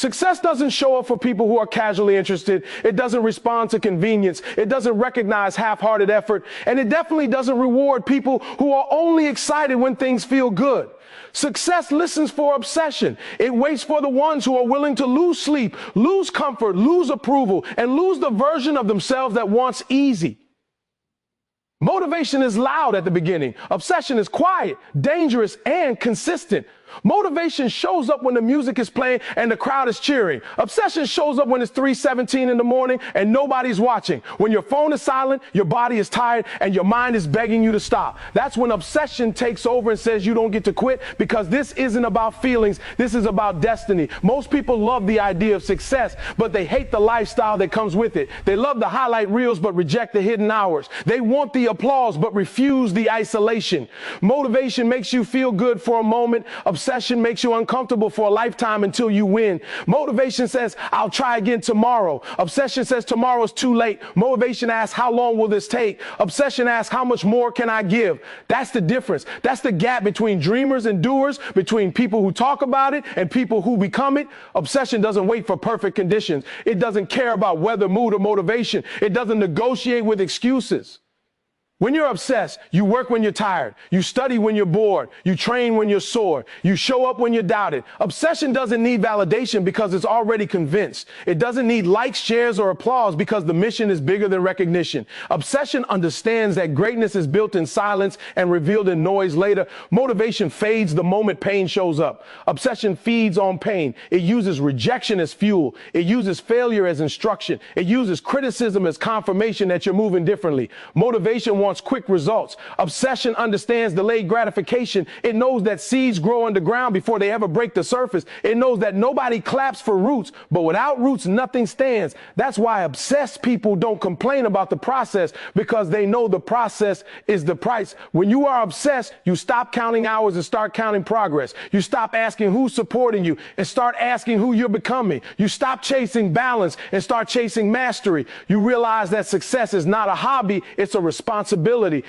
Success doesn't show up for people who are casually interested. It doesn't respond to convenience. It doesn't recognize half-hearted effort. And it definitely doesn't reward people who are only excited when things feel good. Success listens for obsession. It waits for the ones who are willing to lose sleep, lose comfort, lose approval, and lose the version of themselves that wants easy. Motivation is loud at the beginning. Obsession is quiet, dangerous, and consistent. Motivation shows up when the music is playing and the crowd is cheering. Obsession shows up when it's 3:17 in the morning and nobody's watching. When your phone is silent, your body is tired, and your mind is begging you to stop. That's when obsession takes over and says you don't get to quit, because this isn't about feelings. This is about destiny. Most people love the idea of success, but they hate the lifestyle that comes with it. They love the highlight reels, but reject the hidden hours. They want the applause, but refuse the isolation. Motivation makes you feel good for a moment. Obsession makes you uncomfortable for a lifetime until you win. Motivation says, I'll try again tomorrow. Obsession says tomorrow's too late. Motivation asks, how long will this take? Obsession asks, how much more can I give? That's the difference. That's the gap between dreamers and doers, between people who talk about it and people who become it. Obsession doesn't wait for perfect conditions. It doesn't care about weather, mood, or motivation. It doesn't negotiate with excuses. When you're obsessed, you work when you're tired. You study when you're bored. You train when you're sore. You show up when you're doubted. Obsession doesn't need validation because it's already convinced. It doesn't need likes, shares, or applause because the mission is bigger than recognition. Obsession understands that greatness is built in silence and revealed in noise later. Motivation fades the moment pain shows up. Obsession feeds on pain. It uses rejection as fuel. It uses failure as instruction. It uses criticism as confirmation that you're moving differently. Motivation wants quick results. Obsession understands delayed gratification. It knows that seeds grow underground before they ever break the surface. It knows that nobody claps for roots, but without roots, nothing stands. That's why obsessed people don't complain about the process, because they know the process is the price. When you are obsessed, you stop counting hours and start counting progress. You stop asking who's supporting you and start asking who you're becoming. You stop chasing balance and start chasing mastery. You realize that success is not a hobby, it's a responsibility.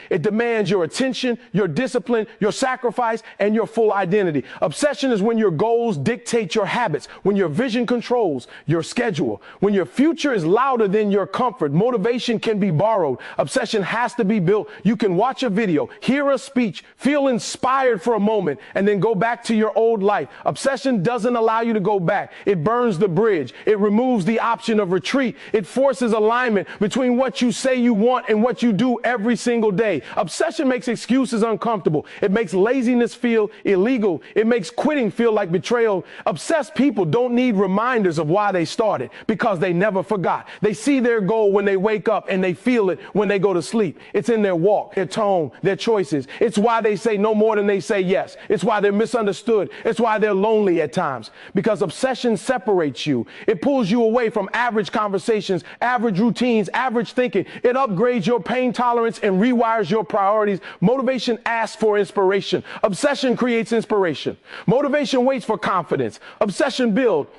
It demands your attention, your discipline, your sacrifice, and your full identity. Obsession is when your goals dictate your habits, when your vision controls your schedule, when your future is louder than your comfort. Motivation can be borrowed. Obsession has to be built. You can watch a video, hear a speech, feel inspired for a moment, and then go back to your old life. Obsession doesn't allow you to go back. It burns the bridge. It removes the option of retreat. It forces alignment between what you say you want and what you do every single day. Obsession makes excuses uncomfortable. It makes laziness feel illegal. It makes quitting feel like betrayal. Obsessed people don't need reminders of why they started, because they never forgot. They see their goal when they wake up and they feel it when they go to sleep. It's in their walk, their tone, their choices. It's why they say no more than they say yes. It's why they're misunderstood. It's why they're lonely at times, because obsession separates you. It pulls you away from average conversations, average routines, average thinking. It upgrades your pain tolerance and rewires your priorities. Motivation asks for inspiration. Obsession creates inspiration. Motivation waits for confidence. Obsession builds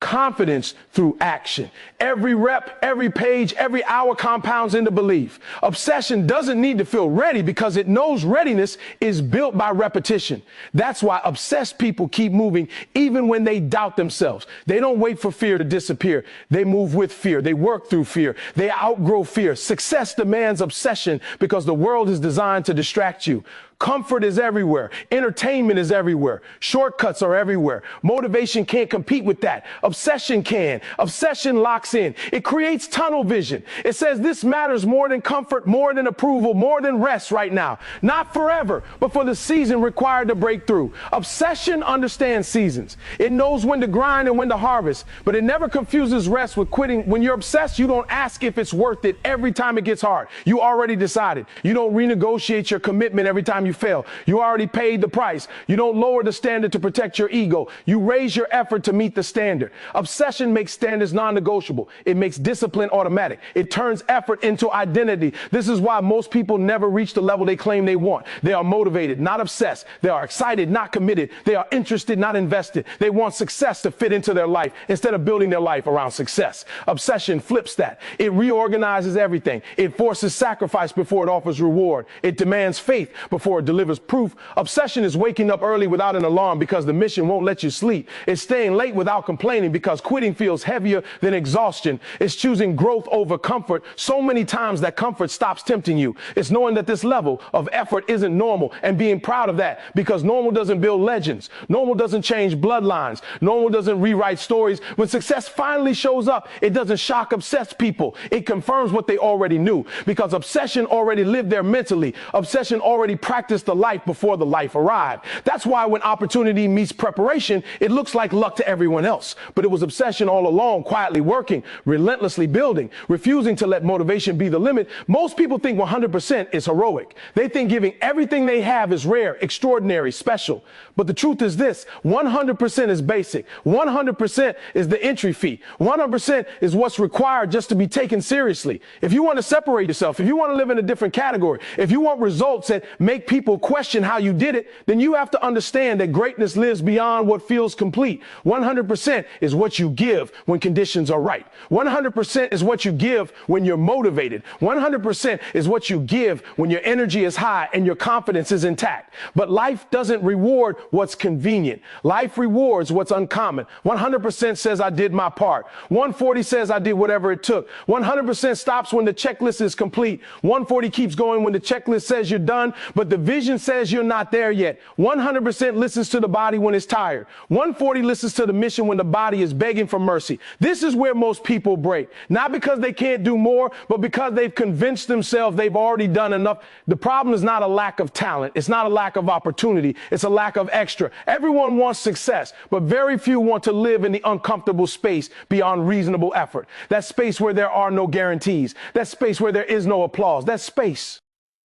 confidence through action. Every rep, every page, every hour compounds into belief. Obsession doesn't need to feel ready because it knows readiness is built by repetition. That's why obsessed people keep moving even when they doubt themselves. They don't wait for fear to disappear. They move with fear. They work through fear. They outgrow fear. Success demands obsession because the world is designed to distract you. Comfort is everywhere. Entertainment is everywhere. Shortcuts are everywhere. Motivation can't compete with that. Obsession can. Obsession locks in. It creates tunnel vision. It says this matters more than comfort, more than approval, more than rest right now. Not forever, but for the season required to break through. Obsession understands seasons. It knows when to grind and when to harvest, but it never confuses rest with quitting. When you're obsessed, you don't ask if it's worth it every time it gets hard. You already decided. You don't renegotiate your commitment every time you fail. You already paid the price. You don't lower the standard to protect your ego. You raise your effort to meet the standard. Obsession makes standards non-negotiable. It makes discipline automatic. It turns effort into identity. This is why most people never reach the level they claim they want. They are motivated, not obsessed. They are excited, not committed. They are interested, not invested. They want success to fit into their life instead of building their life around success. Obsession flips that. It reorganizes everything. It forces sacrifice before it offers reward. It demands faith before mentor delivers proof. Obsession is waking up early without an alarm because the mission won't let you sleep. It's staying late without complaining because quitting feels heavier than exhaustion. It's choosing growth over comfort so many times that comfort stops tempting you. It's knowing that this level of effort isn't normal and being proud of that, because normal doesn't build legends. Normal doesn't change bloodlines. Normal doesn't rewrite stories. When success finally shows up, it doesn't shock obsessed people. It confirms what they already knew, because obsession already lived there mentally. Obsession already practiced the life before the life arrived. That's why when opportunity meets preparation, it looks like luck to everyone else. But it was obsession all along, quietly working, relentlessly building, refusing to let motivation be the limit. Most people think 100% is heroic. They think giving everything they have is rare, extraordinary, special. But the truth is this: 100% is basic. 100% is the entry fee. 100% is what's required just to be taken seriously. If you want to separate yourself, if you want to live in a different category, if you want results that make people question how you did it, then you have to understand that greatness lives beyond what feels complete. 100% is what you give when conditions are right. 100% is what you give when you're motivated. 100% is what you give when your energy is high and your confidence is intact. But life doesn't reward what's convenient. Life rewards what's uncommon. 100% says I did my part. 140 says I did whatever it took. 100% stops when the checklist is complete. 140 keeps going when the checklist says you're done, but the vision says you're not there yet. 100% listens to the body when it's tired. 140 listens to the mission when the body is begging for mercy. This is where most people break. Not because they can't do more, but because they've convinced themselves they've already done enough. The problem is not a lack of talent. It's not a lack of opportunity. It's a lack of extra. Everyone wants success, but very few want to live in the uncomfortable space beyond reasonable effort. That space where there are no guarantees. That space where there is no applause. That space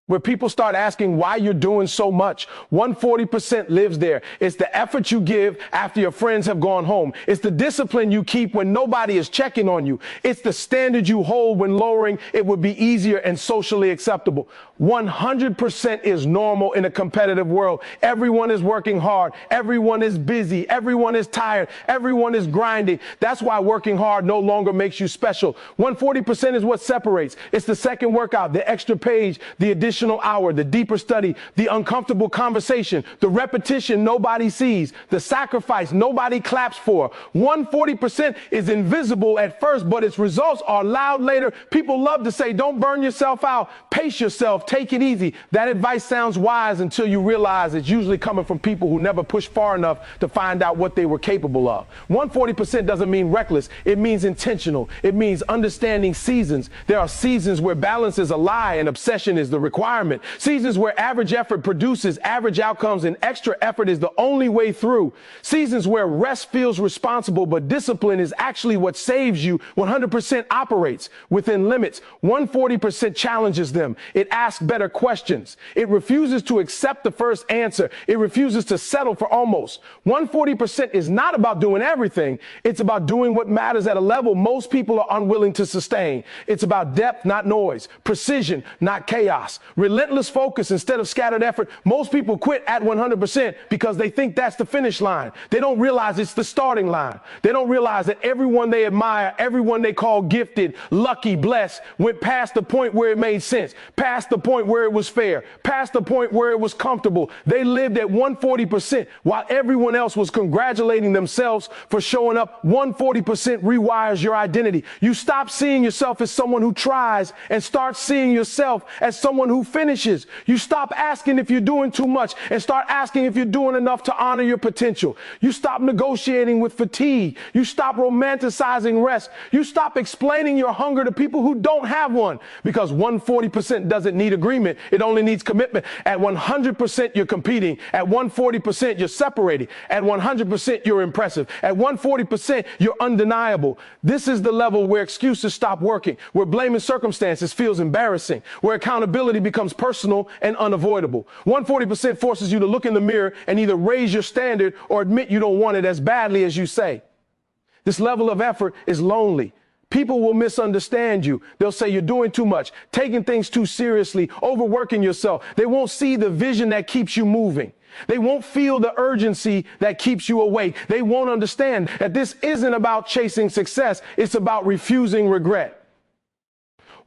where people start asking why you're doing so much. 140% lives there. It's the effort you give after your friends have gone home. It's the discipline you keep when nobody is checking on you. It's the standard you hold when lowering it would be easier and socially acceptable. 100% is normal in a competitive world. Everyone is working hard. Everyone is busy. Everyone is tired. Everyone is grinding. That's why working hard no longer makes you special. 140% is what separates. It's the second workout, the extra page, the additional hour, the deeper study, the uncomfortable conversation, the repetition nobody sees, the sacrifice nobody claps for. 140% is invisible at first, but its results are loud later. People love to say, don't burn yourself out, pace yourself, take it easy. That advice sounds wise until you realize it's usually coming from people who never pushed far enough to find out what they were capable of. 140% doesn't mean reckless. It means intentional. It means understanding seasons. There are seasons where balance is a lie and obsession is the requirement. Seasons where average effort produces average outcomes and extra effort is the only way through. Seasons where rest feels responsible, but discipline is actually what saves you. 100% operates within limits. 140% challenges them. It asks better questions. It refuses to accept the first answer. It refuses to settle for almost. 140% is not about doing everything. It's about doing what matters at a level most people are unwilling to sustain. It's about depth, not noise. Precision, not chaos. Relentless focus instead of scattered effort. Most people quit at 100% because they think that's the finish line. They don't realize it's the starting line. They don't realize that everyone they admire, everyone they call gifted, lucky, blessed, went past the point where it made sense, past the point where it was fair, past the point where it was comfortable. They lived at 140% while everyone else was congratulating themselves for showing up. 140% rewires your identity. You stop seeing yourself as someone who tries and start seeing yourself as someone who finishes. You stop asking if you're doing too much and start asking if you're doing enough to honor your potential. You stop negotiating with fatigue. You stop romanticizing rest. You stop explaining your hunger to people who don't have one, because 140% doesn't need agreement. It only needs commitment. At 100%, you're competing. At 140%, you're separating. At 100%, you're impressive. At 140%, you're undeniable. This is the level where excuses stop working, where blaming circumstances feels embarrassing, where accountability becomes personal and unavoidable. 140% forces you to look in the mirror and either raise your standard or admit you don't want it as badly as you say. This level of effort is lonely. People will misunderstand you. They'll say you're doing too much, taking things too seriously, overworking yourself. They won't see the vision that keeps you moving. They won't feel the urgency that keeps you awake. They won't understand that this isn't about chasing success. It's about refusing regret.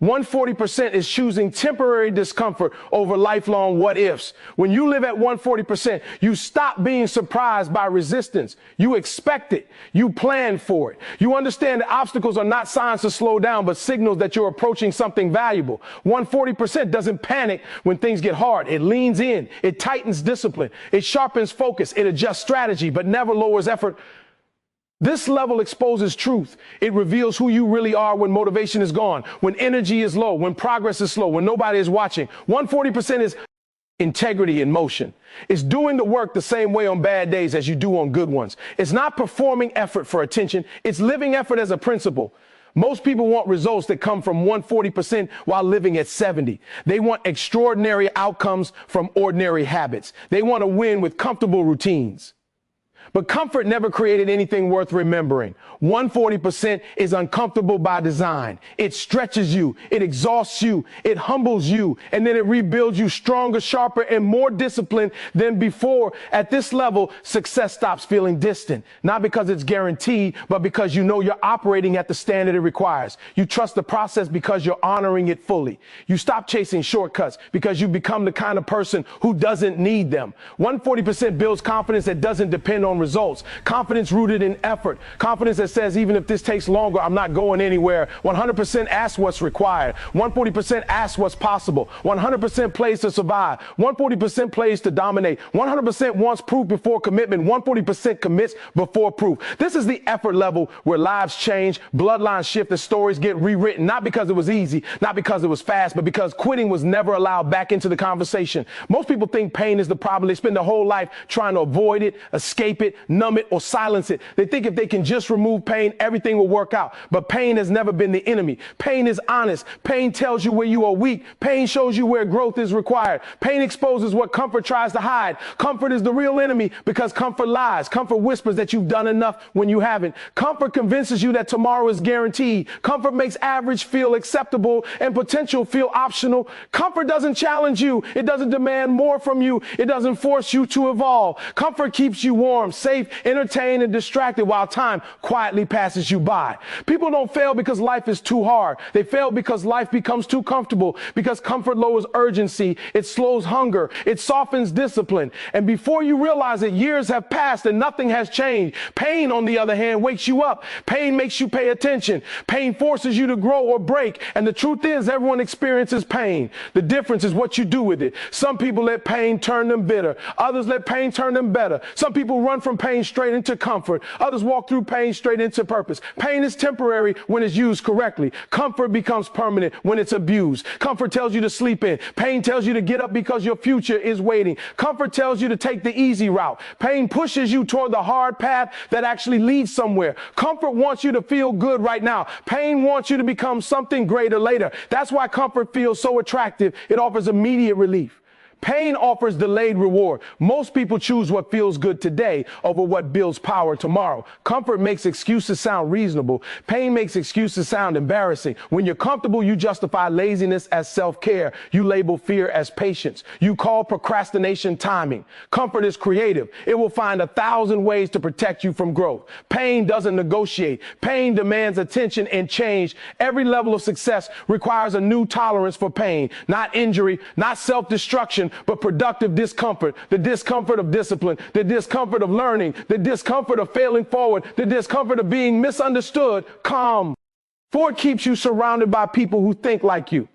140% is choosing temporary discomfort over lifelong what ifs. When you live at 140%, you stop being surprised by resistance. You expect it. You plan for it. You understand that obstacles are not signs to slow down, but signals that you're approaching something valuable. 140% doesn't panic when things get hard. It leans in. It tightens discipline. It sharpens focus. It adjusts strategy, but never lowers effort. This level exposes truth. It reveals who you really are when motivation is gone, when energy is low, when progress is slow, when nobody is watching. 140% is integrity in motion. It's doing the work the same way on bad days as you do on good ones. It's not performing effort for attention. It's living effort as a principle. Most people want results that come from 140% while living at 70. They want extraordinary outcomes from ordinary habits. They want to win with comfortable routines. But comfort never created anything worth remembering. 140% is uncomfortable by design. It stretches you, it exhausts you, it humbles you, and then it rebuilds you stronger, sharper, and more disciplined than before. At this level, success stops feeling distant, not because it's guaranteed, but because you know you're operating at the standard it requires. You trust the process because you're honoring it fully. You stop chasing shortcuts because you become the kind of person who doesn't need them. 140% builds confidence that doesn't depend on results. Confidence rooted in effort. Confidence that says, even if this takes longer, I'm not going anywhere. 100% asks what's required. 140% asks what's possible. 100% plays to survive. 140% plays to dominate. 100% wants proof before commitment. 140% commits before proof. This is the effort level where lives change, bloodlines shift, and stories get rewritten, not because it was easy, not because it was fast, but because quitting was never allowed back into the conversation. Most people think pain is the problem. They spend their whole life trying to avoid it, escape it, numb it, or silence it. They think if they can just remove pain, everything will work out. But pain has never been the enemy. Pain is honest. Pain tells you where you are weak. Pain shows you where growth is required. Pain exposes what comfort tries to hide. Comfort is the real enemy because comfort lies. Comfort whispers that you've done enough when you haven't. Comfort convinces you that tomorrow is guaranteed. Comfort makes average feel acceptable and potential feel optional. Comfort doesn't challenge you. It doesn't demand more from you. It doesn't force you to evolve. Comfort keeps you warm, safe, entertained, and distracted while time quietly passes you by. People don't fail because life is too hard. They fail because life becomes too comfortable, because comfort lowers urgency. It slows hunger. It softens discipline. And before you realize it, years have passed and nothing has changed. Pain, on the other hand, wakes you up. Pain makes you pay attention. Pain forces you to grow or break. And the truth is, everyone experiences pain. The difference is what you do with it. Some people let pain turn them bitter. Others let pain turn them better. Some people run from pain straight into comfort. Others walk through pain straight into purpose. Pain is temporary when it's used correctly. Comfort becomes permanent when it's abused. Comfort tells you to sleep in. Pain tells you to get up because your future is waiting. Comfort tells you to take the easy route. Pain pushes you toward the hard path that actually leads somewhere. Comfort wants you to feel good right now. Pain wants you to become something greater later. That's why comfort feels so attractive. It offers immediate relief. Pain offers delayed reward. Most people choose what feels good today over what builds power tomorrow. Comfort makes excuses sound reasonable. Pain makes excuses sound embarrassing. When you're comfortable, you justify laziness as self-care. You label fear as patience. You call procrastination timing. Comfort is creative. It will find 1,000 ways to protect you from growth. Pain doesn't negotiate. Pain demands attention and change. Every level of success requires a new tolerance for pain, not injury, not self-destruction, but productive discomfort, the discomfort of discipline, the discomfort of learning, the discomfort of failing forward, the discomfort of being misunderstood. Calm. For it keeps you surrounded by people who think like you.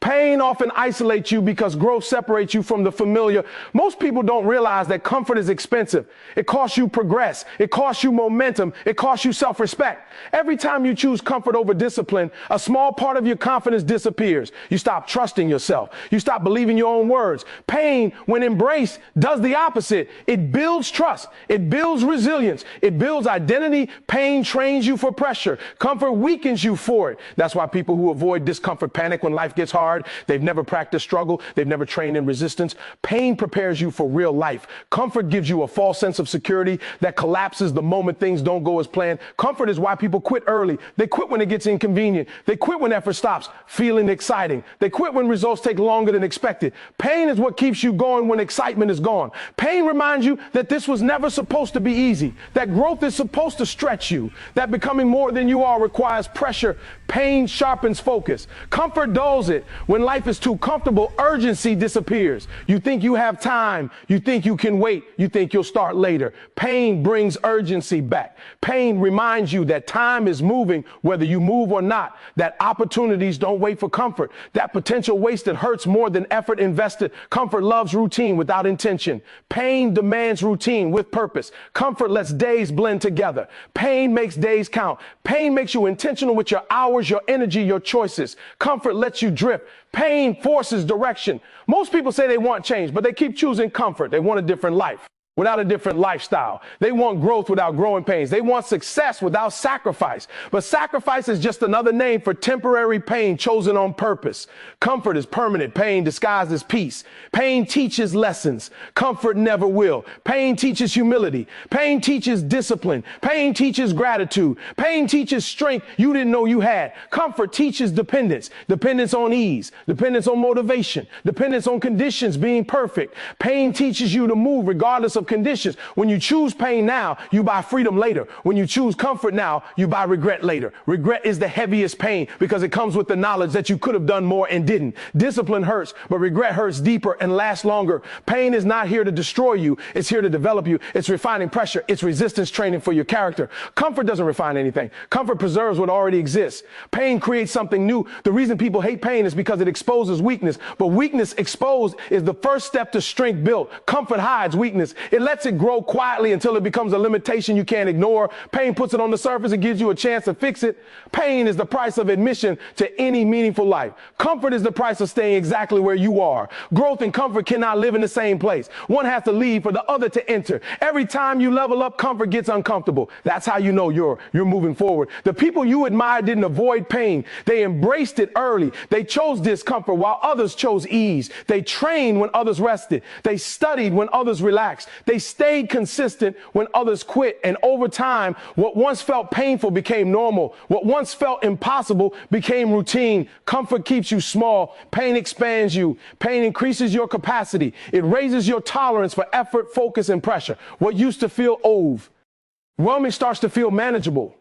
Pain often isolates you because growth separates you from the familiar. Most people don't realize that comfort is expensive. It costs you progress. It costs you momentum. It costs you self-respect. Every time you choose comfort over discipline, a small part of your confidence disappears. You stop trusting yourself. You stop believing your own words. Pain, when embraced, does the opposite. It builds trust. It builds resilience. It builds identity. Pain trains you for pressure. Comfort weakens you for it. That's why people who avoid discomfort panic when life gets hard. hard. They've never practiced struggle. They've never trained in resistance. Pain prepares you for real life. Comfort gives you a false sense of security that collapses the moment things don't go as planned. Comfort is why people quit early. They quit when it gets inconvenient. They quit when effort stops feeling exciting. They quit when results take longer than expected. Pain is what keeps you going when excitement is gone. Pain reminds you that this was never supposed to be easy, that growth is supposed to stretch you, that becoming more than you are requires pressure. Pain sharpens focus. Comfort dulls it. When life is too comfortable, urgency disappears. You think you have time. You think you can wait. You think you'll start later. Pain brings urgency back. Pain reminds you that time is moving whether you move or not, that opportunities don't wait for comfort, that potential wasted hurts more than effort invested. Comfort loves routine without intention. Pain demands routine with purpose. Comfort lets days blend together. Pain makes days count. Pain makes you intentional with your hours, your energy, your choices. Comfort lets you drift. Pain forces direction. Most people say they want change, but they keep choosing comfort. They want a different life without a different lifestyle. They want growth without growing pains. They want success without sacrifice. But sacrifice is just another name for temporary pain chosen on purpose. Comfort is permanent pain disguised as peace. Pain teaches lessons. Comfort never will. Pain teaches humility. Pain teaches discipline. Pain teaches gratitude. Pain teaches strength you didn't know you had. Comfort teaches dependence. Dependence on ease. Dependence on motivation. Dependence on conditions being perfect. Pain teaches you to move regardless of conditions. When you choose pain now, you buy freedom later. When you choose comfort now, you buy regret later. Regret is the heaviest pain because it comes with the knowledge that you could have done more and didn't. Discipline hurts, but regret hurts deeper and lasts longer. Pain is not here to destroy you. It's here to develop you. It's refining pressure. It's resistance training for your character. Comfort doesn't refine anything. Comfort preserves what already exists. Pain creates something new. The reason people hate pain is because it exposes weakness, but weakness exposed is the first step to strength built. Comfort hides weakness. It lets it grow quietly until it becomes a limitation you can't ignore. Pain puts it on the surface and gives you a chance to fix it. Pain is the price of admission to any meaningful life. Comfort is the price of staying exactly where you are. Growth and comfort cannot live in the same place. One has to leave for the other to enter. Every time you level up, comfort gets uncomfortable. That's how you know you're moving forward. The people you admire didn't avoid pain. They embraced it early. They chose discomfort while others chose ease. They trained when others rested. They studied when others relaxed. They stayed consistent when others quit. And over time, what once felt painful became normal. What once felt impossible became routine. Comfort keeps you small. Pain expands you. Pain increases your capacity. It raises your tolerance for effort, focus, and pressure. What used to feel overwhelming starts to feel manageable.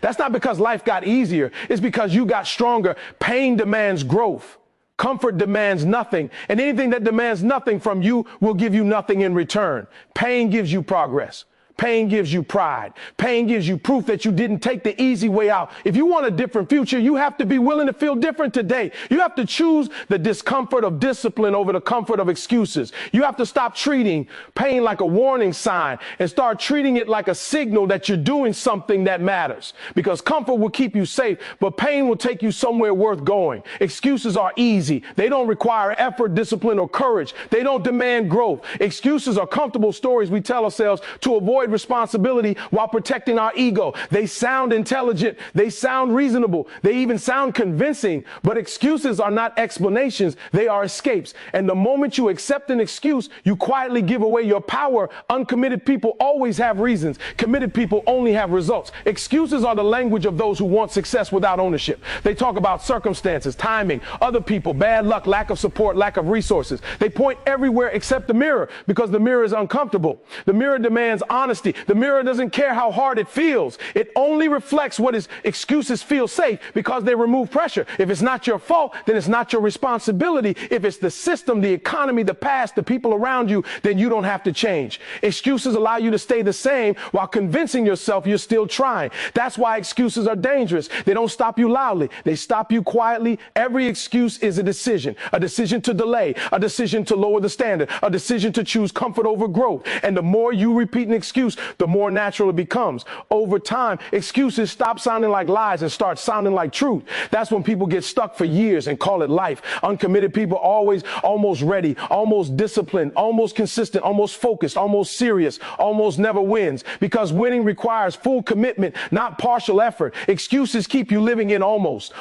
That's not because life got easier. It's because you got stronger. Pain demands growth. Comfort demands nothing, and anything that demands nothing from you will give you nothing in return. Pain gives you progress. Pain gives you pride. Pain gives you proof that you didn't take the easy way out. If you want a different future, you have to be willing to feel different today. You have to choose the discomfort of discipline over the comfort of excuses. You have to stop treating pain like a warning sign and start treating it like a signal that you're doing something that matters. Because comfort will keep you safe, but pain will take you somewhere worth going. Excuses are easy. They don't require effort, discipline, or courage. They don't demand growth. Excuses are comfortable stories we tell ourselves to avoid responsibility while protecting our ego. They sound intelligent. They sound reasonable. They even sound convincing. But excuses are not explanations. They are escapes. And the moment you accept an excuse, you quietly give away your power. Uncommitted people always have reasons. Committed people only have results. Excuses are the language of those who want success without ownership. They talk about circumstances, timing, other people, bad luck, lack of support, lack of resources. They point everywhere except the mirror because the mirror is uncomfortable. The mirror demands honesty. The mirror doesn't care how hard it feels. It only reflects what its excuses feel safe because they remove pressure. If it's not your fault, then it's not your responsibility. If it's the system, the economy, the past, the people around you, then you don't have to change. Excuses allow you to stay the same while convincing yourself you're still trying. That's why excuses are dangerous. They don't stop you loudly. They stop you quietly. Every excuse is a decision to delay, a decision to lower the standard, a decision to choose comfort over growth. And the more you repeat an excuse, excuse, the more natural it becomes. Over time, excuses stop sounding like lies and start sounding like truth. That's when people get stuck for years and call it life. Uncommitted people always almost ready, almost disciplined, almost consistent, almost focused, almost serious, almost never wins. Because winning requires full commitment, not partial effort. Excuses keep you living in almost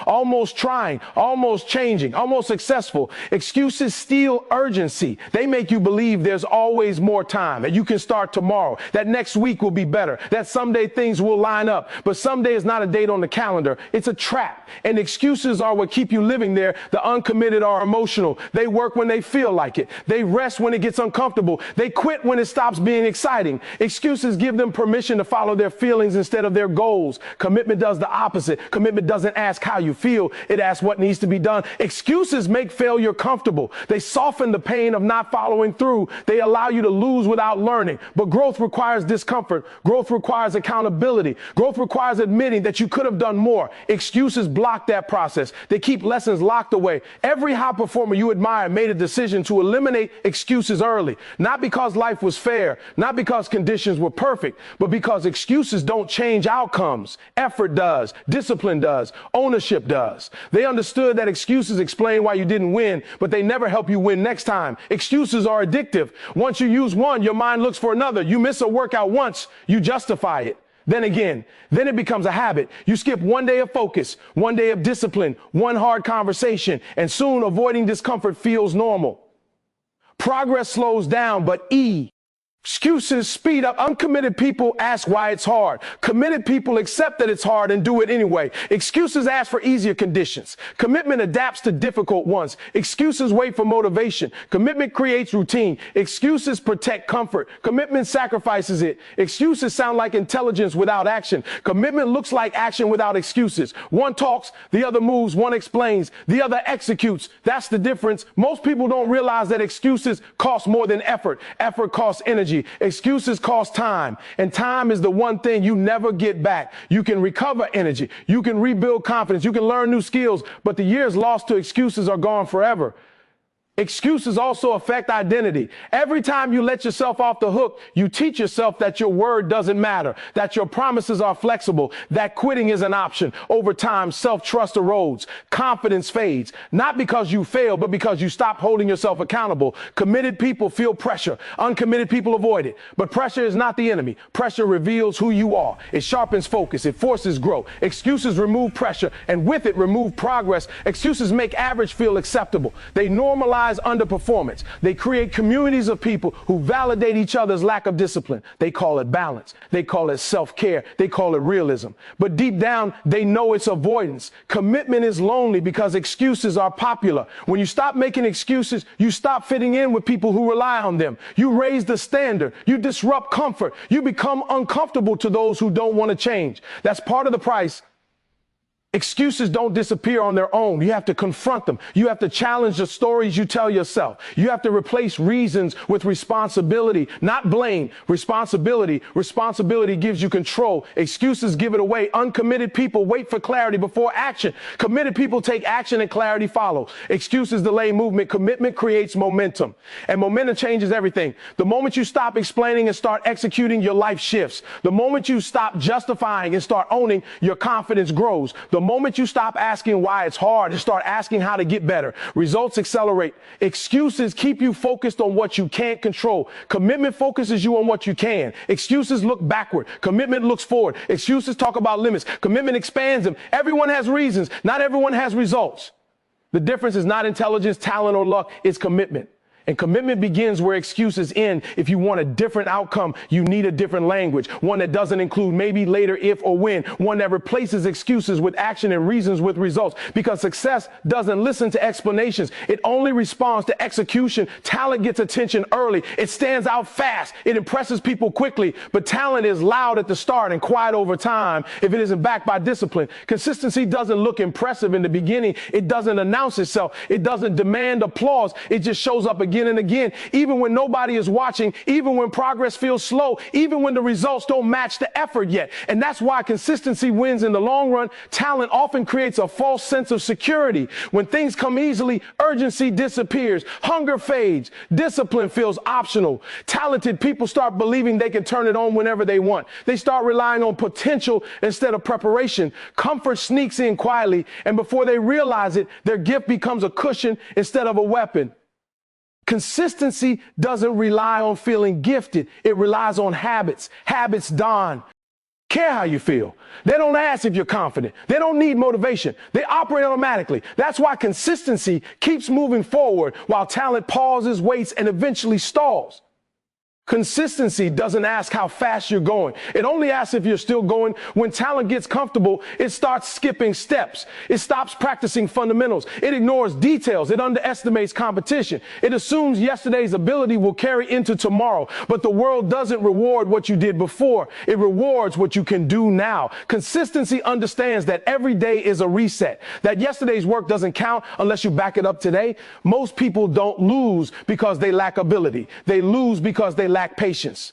trying, almost changing, almost successful. Excuses steal urgency. They make you believe there's always more time, that you can start tomorrow, that next week will be better, that someday things will line up. But someday is not a date on the calendar. It's a trap. And excuses are what keep you living there. The uncommitted are emotional. They work when they feel like it. They rest when it gets uncomfortable. They quit when it stops being exciting. Excuses give them permission to follow their feelings instead of their goals. Commitment does the opposite. Commitment doesn't ask how you feel. It asks what needs to be done. Excuses make failure comfortable. They soften the pain of not following through. They allow you to lose without learning. But growth requires discomfort. Growth requires accountability. Growth requires admitting that you could have done more. Excuses block that process. They keep lessons locked away. Every high performer you admire made a decision to eliminate excuses early. Not because life was fair, not because conditions were perfect, but because excuses don't change outcomes. Effort does. Discipline does. Ownership does. They understood that excuses explain why you didn't win, but they never help you win next time. Excuses are addictive. Once you use one, your mind looks for another. You miss a workout once, you justify it. Then again, then it becomes a habit. You skip one day of focus, one day of discipline, one hard conversation, and soon avoiding discomfort feels normal. Progress slows down, but excuses speed up. Uncommitted people ask why it's hard. Committed people accept that it's hard and do it anyway. Excuses ask for easier conditions. Commitment adapts to difficult ones. Excuses wait for motivation. Commitment creates routine. Excuses protect comfort. Commitment sacrifices it. Excuses sound like intelligence without action. Commitment looks like action without excuses. One talks, the other moves, one explains, the other executes. That's the difference. Most people don't realize that excuses cost more than effort. Effort costs energy. Excuses cost time, and time is the one thing you never get back. You can recover energy. You can rebuild confidence. You can learn new skills, but the years lost to excuses are gone forever. Excuses also affect identity. Every time you let yourself off the hook, you teach yourself that your word doesn't matter, that your promises are flexible, that quitting is an option. Over time, self-trust erodes, confidence fades, not because you fail, but because you stop holding yourself accountable. Committed people feel pressure. Uncommitted people avoid it. But pressure is not the enemy. Pressure reveals who you are. It sharpens focus. It forces growth. Excuses remove pressure, and with it, remove progress. Excuses make average feel acceptable. They normalize underperformance. They create communities of people who validate each other's lack of discipline. They call it balance. They call it self-care. They call it realism. But deep down, they know it's avoidance. Commitment is lonely because excuses are popular. When you stop making excuses, you stop fitting in with people who rely on them. You raise the standard. You disrupt comfort. You become uncomfortable to those who don't want to change. That's part of the price. Excuses don't disappear on their own. You have to confront them. You have to challenge the stories you tell yourself. You have to replace reasons with responsibility, not blame. Responsibility. Responsibility gives you control. Excuses give it away. Uncommitted people wait for clarity before action. Committed people take action and clarity follows. Excuses delay movement. Commitment creates momentum. And momentum changes everything. The moment you stop explaining and start executing, your life shifts. The moment you stop justifying and start owning, your confidence grows. The moment you stop asking why it's hard and start asking how to get better, results accelerate. Excuses keep you focused on what you can't control. Commitment focuses you on what you can. Excuses look backward. Commitment looks forward. Excuses talk about limits. Commitment expands them. Everyone has reasons. Not everyone has results. The difference is not intelligence, talent, or luck. It's commitment. And commitment begins where excuses end. If you want a different outcome, you need a different language, one that doesn't include maybe, later, if, or when, one that replaces excuses with action and reasons with results. Because success doesn't listen to explanations. It only responds to execution. Talent gets attention early. It stands out fast. It impresses people quickly. But talent is loud at the start and quiet over time if it isn't backed by discipline. Consistency doesn't look impressive in the beginning. It doesn't announce itself. It doesn't demand applause. It just shows up again again and again, even when nobody is watching, even when progress feels slow, even when the results don't match the effort yet. And that's why consistency wins in the long run. Talent often creates a false sense of security. When things come easily, urgency disappears, hunger fades, discipline feels optional. Talented people start believing they can turn it on whenever they want. They start relying on potential instead of preparation. Comfort sneaks in quietly, and before they realize it, their gift becomes a cushion instead of a weapon. Consistency doesn't rely on feeling gifted. It relies on habits. Habits dawn. Care how you feel. They don't ask if you're confident. They don't need motivation. They operate automatically. That's why consistency keeps moving forward while talent pauses, waits, and eventually stalls. Consistency doesn't ask how fast you're going. It only asks if you're still going. When talent gets comfortable, it starts skipping steps. It stops practicing fundamentals. It ignores details. It underestimates competition. It assumes yesterday's ability will carry into tomorrow. But the world doesn't reward what you did before. It rewards what you can do now. Consistency understands that every day is a reset, that yesterday's work doesn't count unless you back it up today. Most people don't lose because they lack ability. They lose because they lack patience.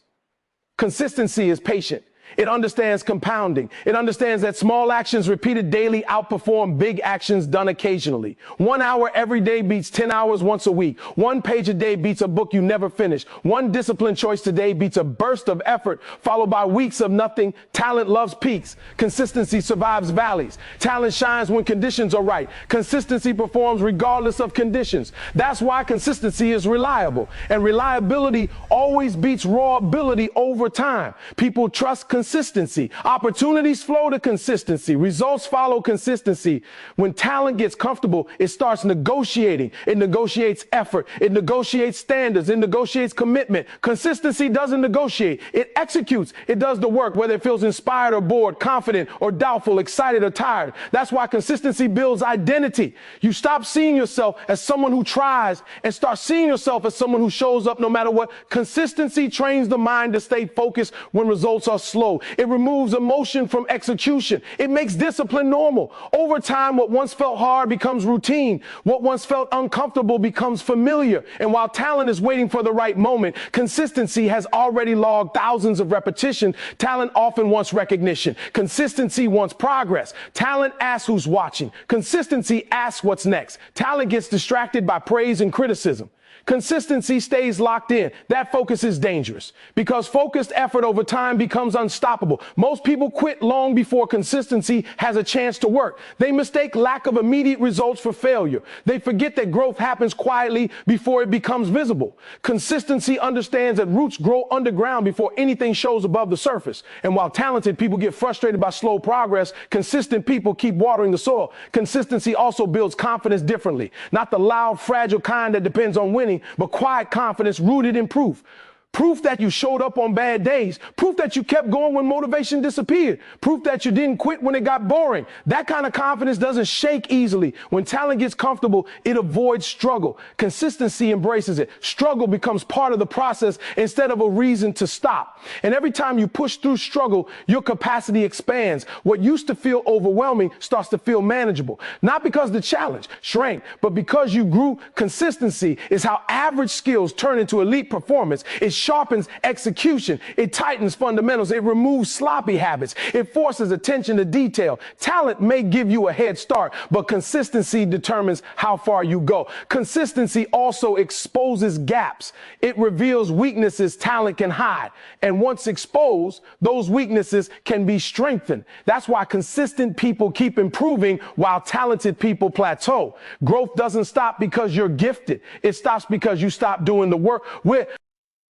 Consistency is patient. It understands compounding. It understands that small actions repeated daily outperform big actions done occasionally. 1 hour every day beats 10 hours once a week. 1 page a day beats a book you never finished. 1 disciplined choice today beats a burst of effort followed by weeks of nothing. Talent loves peaks. Consistency survives valleys. Talent shines when conditions are right. Consistency performs regardless of conditions. That's why consistency is reliable. And reliability always beats raw ability over time. People trust consistency. Opportunities flow to consistency. Results follow consistency. When talent gets comfortable, it starts negotiating. It negotiates effort. It negotiates standards. It negotiates commitment. Consistency doesn't negotiate. It executes. It does the work, whether it feels inspired or bored, confident or doubtful, excited or tired. That's why consistency builds identity. You stop seeing yourself as someone who tries and start seeing yourself as someone who shows up no matter what. Consistency trains the mind to stay focused when results are slow. It removes emotion from execution. It makes discipline normal. Over time, what once felt hard becomes routine. What once felt uncomfortable becomes familiar. And while talent is waiting for the right moment, consistency has already logged thousands of repetitions. Talent often wants recognition. Consistency wants progress. Talent asks who's watching. Consistency asks what's next. Talent gets distracted by praise and criticism. Consistency stays locked in. That focus is dangerous because focused effort over time becomes unstoppable. Most people quit long before consistency has a chance to work. They mistake lack of immediate results for failure. They forget that growth happens quietly before it becomes visible. Consistency understands that roots grow underground before anything shows above the surface. And while talented people get frustrated by slow progress, consistent people keep watering the soil. Consistency also builds confidence differently, not the loud, fragile kind that depends on winning, but quiet confidence rooted in proof. Proof that you showed up on bad days. Proof that you kept going when motivation disappeared. Proof that you didn't quit when it got boring. That kind of confidence doesn't shake easily. When talent gets comfortable, it avoids struggle. Consistency embraces it. Struggle becomes part of the process instead of a reason to stop. And every time you push through struggle, your capacity expands. What used to feel overwhelming starts to feel manageable. Not because the challenge shrank, but because you grew. Consistency is how average skills turn into elite performance. It sharpens execution. It tightens fundamentals. It removes sloppy habits. It forces attention to detail. Talent may give you a head start, but consistency determines how far you go. Consistency also exposes gaps. It reveals weaknesses talent can hide. And once exposed, those weaknesses can be strengthened. That's why consistent people keep improving while talented people plateau. Growth doesn't stop because you're gifted. It stops because you stop doing the work.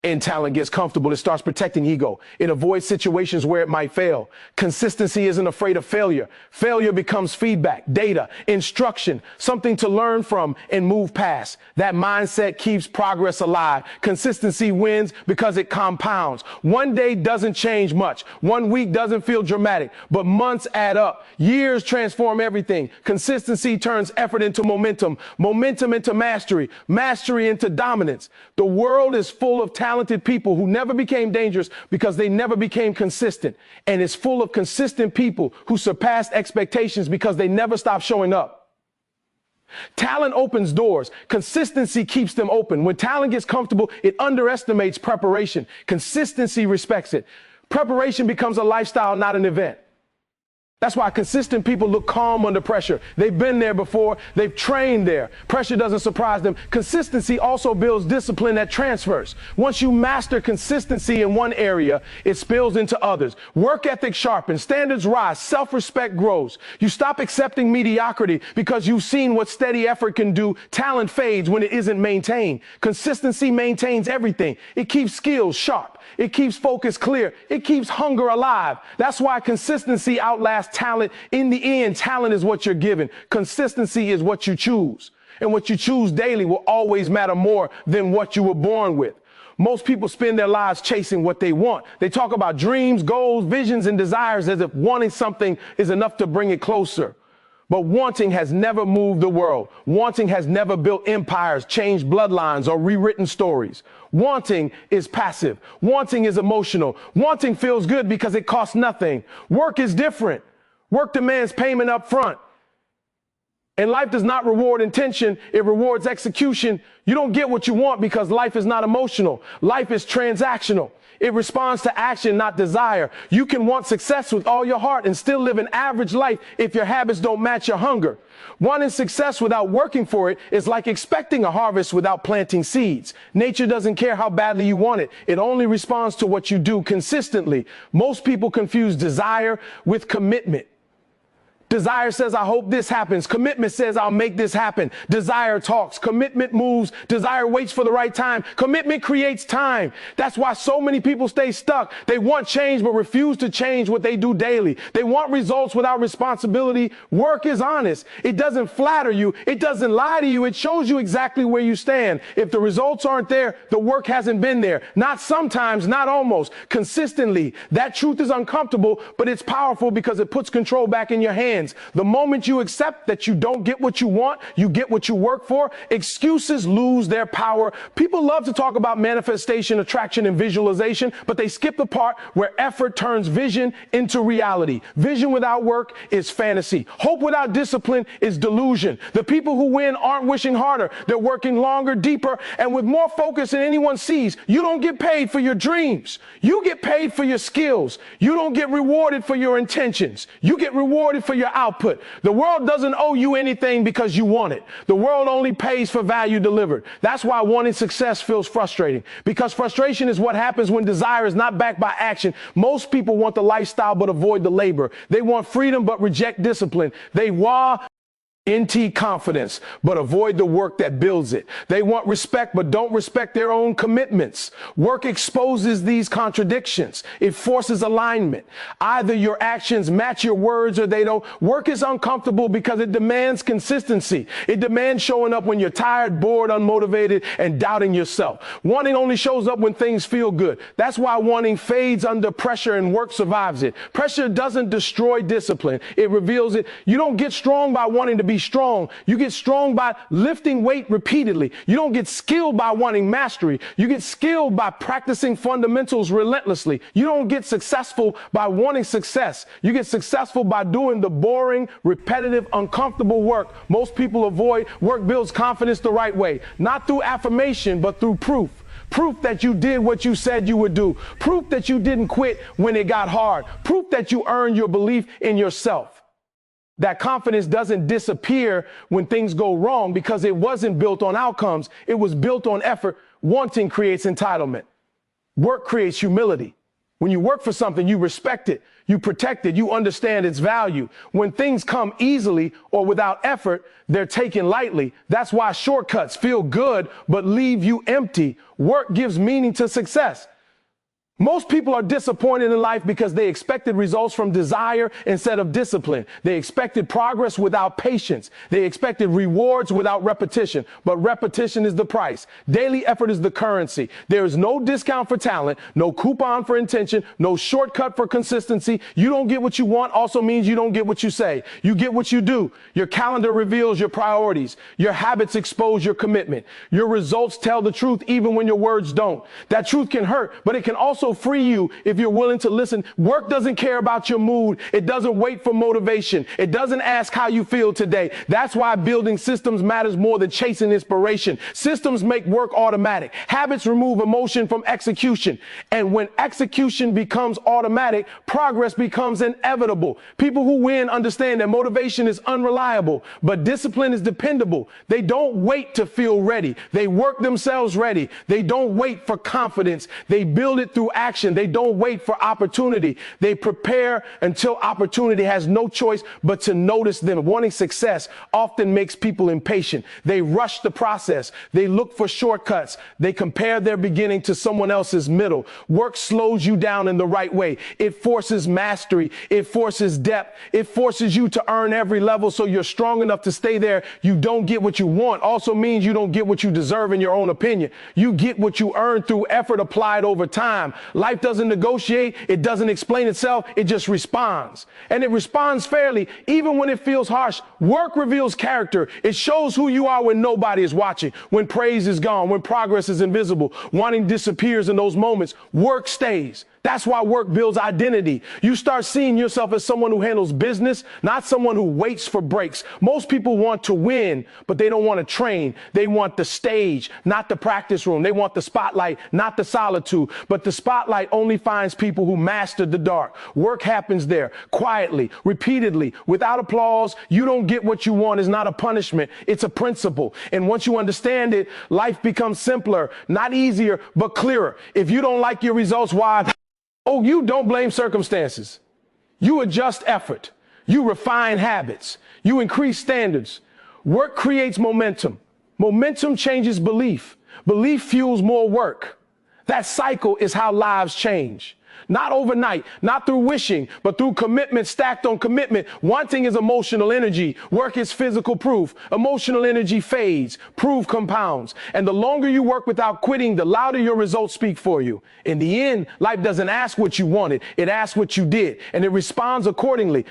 And talent gets comfortable, it starts protecting ego. It avoids situations where it might fail. Consistency isn't afraid of failure. Failure becomes feedback, data, instruction, something to learn from and move past. That mindset keeps progress alive. Consistency wins because it compounds. One day doesn't change much. 1 week doesn't feel dramatic, but months add up. Years transform everything. Consistency turns effort into momentum, momentum into mastery, mastery into dominance. The world is full of talented people who never became dangerous because they never became consistent. And it's full of consistent people who surpassed expectations because they never stopped showing up. Talent opens doors. Consistency keeps them open. When talent gets comfortable, it underestimates preparation. Consistency respects it. Preparation becomes a lifestyle, not an event. That's why consistent people look calm under pressure. They've been there before. They've trained there. Pressure doesn't surprise them. Consistency also builds discipline that transfers. Once you master consistency in one area, it spills into others. Work ethic sharpens, standards rise, self-respect grows. You stop accepting mediocrity because you've seen what steady effort can do. Talent fades when it isn't maintained. Consistency maintains everything. It keeps skills sharp. It keeps focus clear. It keeps hunger alive. That's why consistency outlasts talent. In the end, talent is what you're given. Consistency is what you choose. And what you choose daily will always matter more than what you were born with. Most people spend their lives chasing what they want. They talk about dreams, goals, visions, and desires as if wanting something is enough to bring it closer. But wanting has never moved the world. Wanting has never built empires, changed bloodlines, or rewritten stories. Wanting is passive. Wanting is emotional. Wanting feels good because it costs nothing. Work is different. Work demands payment up front. And life does not reward intention, it rewards execution. You don't get what you want because life is not emotional. Life is transactional. It responds to action, not desire. You can want success with all your heart and still live an average life if your habits don't match your hunger. Wanting success without working for it is like expecting a harvest without planting seeds. Nature doesn't care how badly you want it. It only responds to what you do consistently. Most people confuse desire with commitment. Desire says, I hope this happens. Commitment says, I'll make this happen. Desire talks. Commitment moves. Desire waits for the right time. Commitment creates time. That's why so many people stay stuck. They want change, but refuse to change what they do daily. They want results without responsibility. Work is honest. It doesn't flatter you. It doesn't lie to you. It shows you exactly where you stand. If the results aren't there, the work hasn't been there. Not sometimes, not almost. Consistently. That truth is uncomfortable, but it's powerful because it puts control back in your hands. The moment you accept that you don't get what you want, you get what you work for, excuses lose their power. People love to talk about manifestation, attraction, and visualization, but they skip the part where effort turns vision into reality. Vision without work is fantasy. Hope without discipline is delusion. The people who win aren't wishing harder. They're working longer, deeper, and with more focus than anyone sees. You don't get paid for your dreams. You get paid for your skills. You don't get rewarded for your intentions. You get rewarded for your output. The world doesn't owe you anything because you want it. The world only pays for value delivered. That's why wanting success feels frustrating, because frustration is what happens when desire is not backed by action. Most people want the lifestyle but avoid the labor. They want freedom but reject discipline. They NT confidence, but avoid the work that builds it. They want respect, but don't respect their own commitments. Work exposes these contradictions. It forces alignment. Either your actions match your words or they don't. Work is uncomfortable because it demands consistency. It demands showing up when you're tired, bored, unmotivated, and doubting yourself. Wanting only shows up when things feel good. That's why wanting fades under pressure and work survives it. Pressure doesn't destroy discipline. It reveals it. You don't get strong by wanting to be strong. You get strong by lifting weight repeatedly. You don't get skilled by wanting mastery. You get skilled by practicing fundamentals relentlessly. You don't get successful by wanting success. You get successful by doing the boring, repetitive, uncomfortable work most people avoid. Work builds confidence the right way, not through affirmation, but through proof. Proof that you did what you said you would do. Proof that you didn't quit when it got hard. Proof that you earned your belief in yourself. That confidence doesn't disappear when things go wrong because it wasn't built on outcomes. It was built on effort. Wanting creates entitlement. Work creates humility. When you work for something, you respect it, you protect it, you understand its value. When things come easily or without effort, they're taken lightly. That's why shortcuts feel good but leave you empty. Work gives meaning to success. Most people are disappointed in life because they expected results from desire instead of discipline. They expected progress without patience. They expected rewards without repetition. But repetition is the price. Daily effort is the currency. There is no discount for talent, no coupon for intention, no shortcut for consistency. You don't get what you want also means you don't get what you say. You get what you do. Your calendar reveals your priorities. Your habits expose your commitment. Your results tell the truth even when your words don't. That truth can hurt, but it can also also free you if you're willing to listen. Work doesn't care about your mood. It doesn't wait for motivation. It doesn't ask how you feel today. That's why building systems matters more than chasing inspiration. Systems make work automatic. Habits remove emotion from execution. And when execution becomes automatic, progress becomes inevitable. People who win understand that motivation is unreliable, but discipline is dependable. They don't wait to feel ready. They work themselves ready. They don't wait for confidence. They build it through action. They don't wait for opportunity. They prepare until opportunity has no choice but to notice them. Wanting success often makes people impatient. They rush the process. They look for shortcuts. They compare their beginning to someone else's middle. Work slows you down in the right way. It forces mastery. It forces depth. It forces you to earn every level so you're strong enough to stay there. You don't get what you want. Also means you don't get what you deserve in your own opinion. You get what you earn through effort applied over time. Life doesn't negotiate. It doesn't explain itself. It just responds. And it responds fairly, even when it feels harsh. Work reveals character. It shows who you are when nobody is watching, when praise is gone, when progress is invisible. Wanting disappears in those moments. Work stays. That's why work builds identity. You start seeing yourself as someone who handles business, not someone who waits for breaks. Most people want to win, but they don't want to train. They want the stage, not the practice room. They want the spotlight, not the solitude. But the spotlight only finds people who mastered the dark. Work happens there, quietly, repeatedly, without applause. You don't get what you want is not a punishment. It's a principle. And once you understand it, life becomes simpler, not easier, but clearer. If you don't like your results, why? Oh, you don't blame circumstances. You adjust effort. You refine habits. You increase standards. Work creates momentum. Momentum changes belief. Belief fuels more work. That cycle is how lives change. Not overnight, not through wishing, but through commitment stacked on commitment. Wanting is emotional energy. Work is physical proof. Emotional energy fades. Proof compounds. And the longer you work without quitting, the louder your results speak for you. In the end, life doesn't ask what you wanted. It asks what you did, and it responds accordingly.